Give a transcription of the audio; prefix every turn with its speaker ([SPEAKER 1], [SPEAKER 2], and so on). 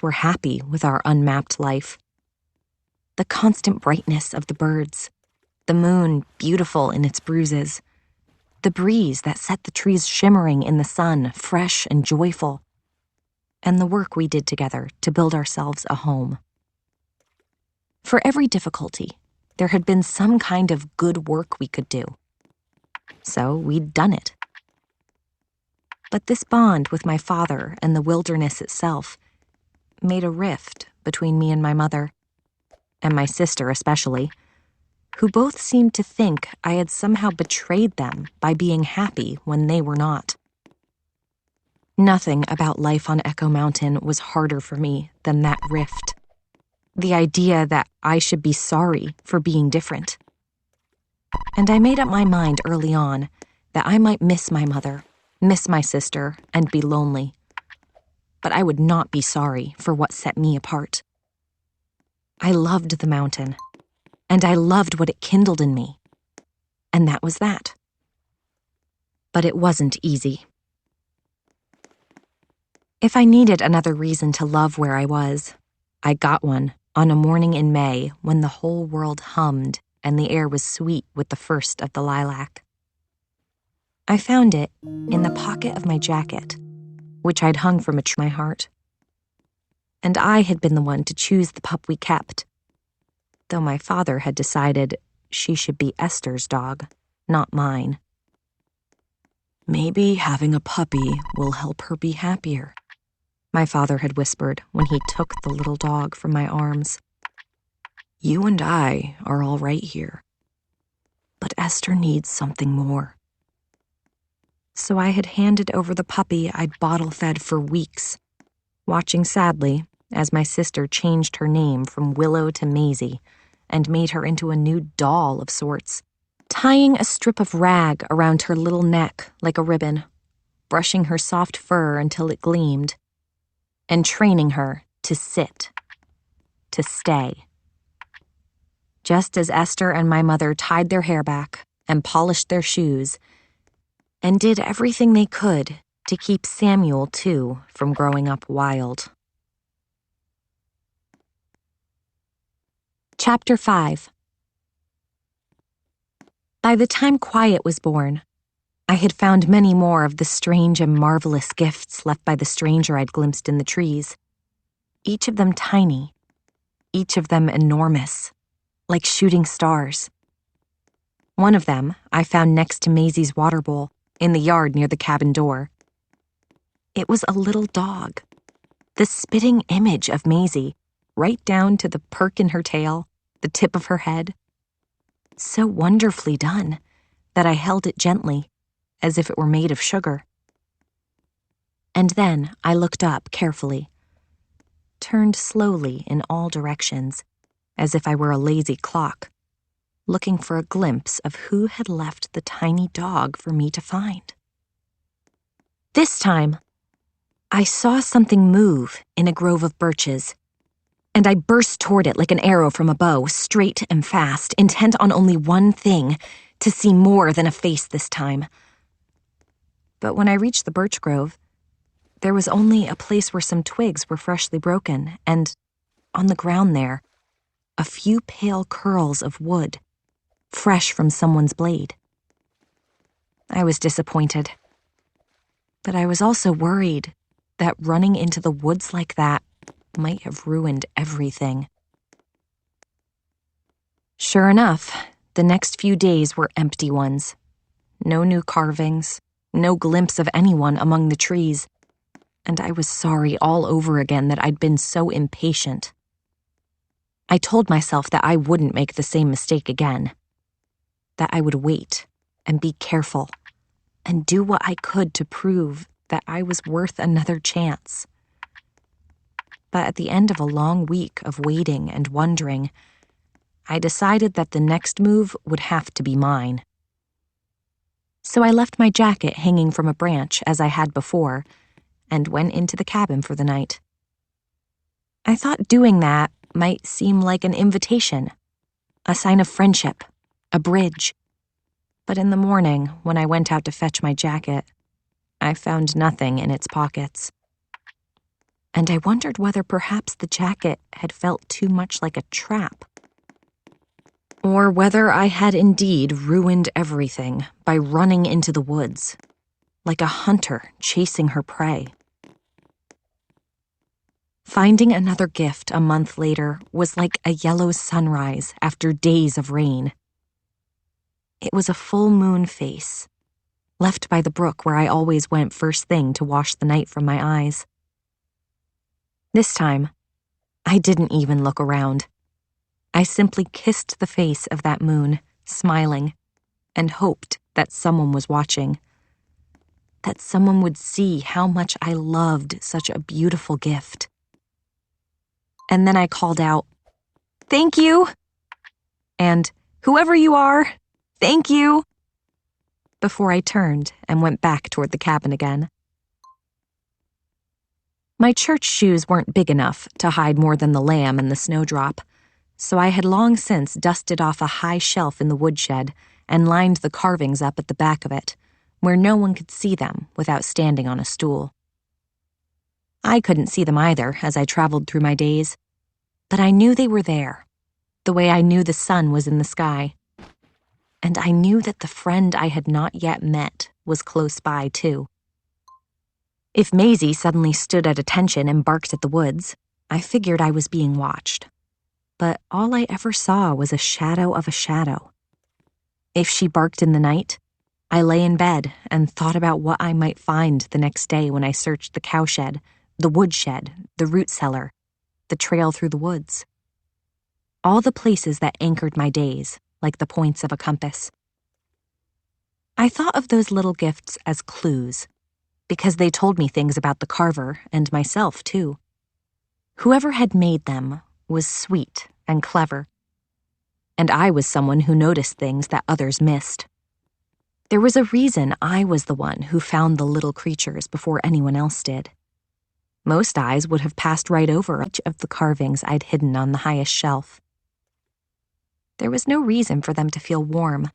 [SPEAKER 1] were happy with our unmapped life. The constant brightness of the birds, the moon beautiful in its bruises, the breeze that set the trees shimmering in the sun, fresh and joyful, and the work we did together to build ourselves a home. For every difficulty, there had been some kind of good work we could do. So we'd done it. But this bond with my father and the wilderness itself made a rift between me and my mother, and my sister especially, who both seemed to think I had somehow betrayed them by being happy when they were not. Nothing about life on Echo Mountain was harder for me than that rift. The idea that I should be sorry for being different. And I made up my mind early on that I might miss my mother, miss my sister, and be lonely. But I would not be sorry for what set me apart. I loved the mountain, and I loved what it kindled in me. And that was that. But it wasn't easy. If I needed another reason to love where I was, I got one on a morning in May when the whole world hummed and the air was sweet with the first of the lilac. I found it in the pocket of my jacket, which I'd hung from my heart. And I had been the one to choose the pup we kept, though my father had decided she should be Esther's dog, not mine. "Maybe having a puppy will help her be happier," my father had whispered when he took the little dog from my arms. "You and I are all right here, but Esther needs something more." So I had handed over the puppy I'd bottle-fed for weeks, watching sadly as my sister changed her name from Willow to Maisie and made her into a new doll of sorts, tying a strip of rag around her little neck like a ribbon, brushing her soft fur until it gleamed, and training her to sit, to stay. Just as Esther and my mother tied their hair back and polished their shoes and did everything they could to keep Samuel, too, from growing up wild. Chapter 5. By the time Quiet was born, I had found many more of the strange and marvelous gifts left by the stranger I'd glimpsed in the trees, each of them tiny, each of them enormous, like shooting stars. One of them I found next to Maisie's water bowl in the yard near the cabin door. It was a little dog, the spitting image of Maisie, right down to the perk in her tail, the tip of her head. So wonderfully done that I held it gently, as if it were made of sugar. And then I looked up carefully, turned slowly in all directions, as if I were a lazy clock, looking for a glimpse of who had left the tiny dog for me to find. This time, I saw something move in a grove of birches, and I burst toward it like an arrow from a bow, straight and fast, intent on only one thing, to see more than a face this time. But when I reached the birch grove, there was only a place where some twigs were freshly broken, and, on the ground there, a few pale curls of wood, fresh from someone's blade. I was disappointed, but I was also worried that running into the woods like that might have ruined everything. Sure enough, the next few days were empty ones. No new carvings, no glimpse of anyone among the trees, and I was sorry all over again that I'd been so impatient. I told myself that I wouldn't make the same mistake again, that I would wait and be careful and do what I could to prove that I was worth another chance. But at the end of a long week of waiting and wondering, I decided that the next move would have to be mine. So I left my jacket hanging from a branch as I had before and went into the cabin for the night. I thought doing that might seem like an invitation, a sign of friendship, a bridge. But in the morning, when I went out to fetch my jacket, I found nothing in its pockets. and I wondered whether perhaps the jacket had felt too much like a trap. Or whether I had indeed ruined everything by running into the woods, like a hunter chasing her prey. Finding another gift a month later was like a yellow sunrise after days of rain. It was a full moon face, left by the brook where I always went first thing to wash the night from my eyes. This time, I didn't even look around. I simply kissed the face of that moon, smiling, and hoped that someone was watching. That someone would see how much I loved such a beautiful gift. And then I called out, "Thank you!" And, "Whoever you are, thank you!" before I turned and went back toward the cabin again. My church shoes weren't big enough to hide more than the lamb and the snowdrop, so I had long since dusted off a high shelf in the woodshed and lined the carvings up at the back of it, where no one could see them without standing on a stool. I couldn't see them either as I traveled through my days, but I knew they were there, the way I knew the sun was in the sky. And I knew that the friend I had not yet met was close by, too. If Maisie suddenly stood at attention and barked at the woods, I figured I was being watched. But all I ever saw was a shadow of a shadow. If she barked in the night, I lay in bed and thought about what I might find the next day when I searched the cowshed, the woodshed, the root cellar, the trail through the woods. All the places that anchored my days, like the points of a compass. I thought of those little gifts as clues, because they told me things about the carver and myself, too. Whoever had made them was sweet and clever, and I was someone who noticed things that others missed. There was a reason I was the one who found the little creatures before anyone else did. Most eyes would have passed right over each of the carvings I'd hidden on the highest shelf. There was no reason for them to feel warm.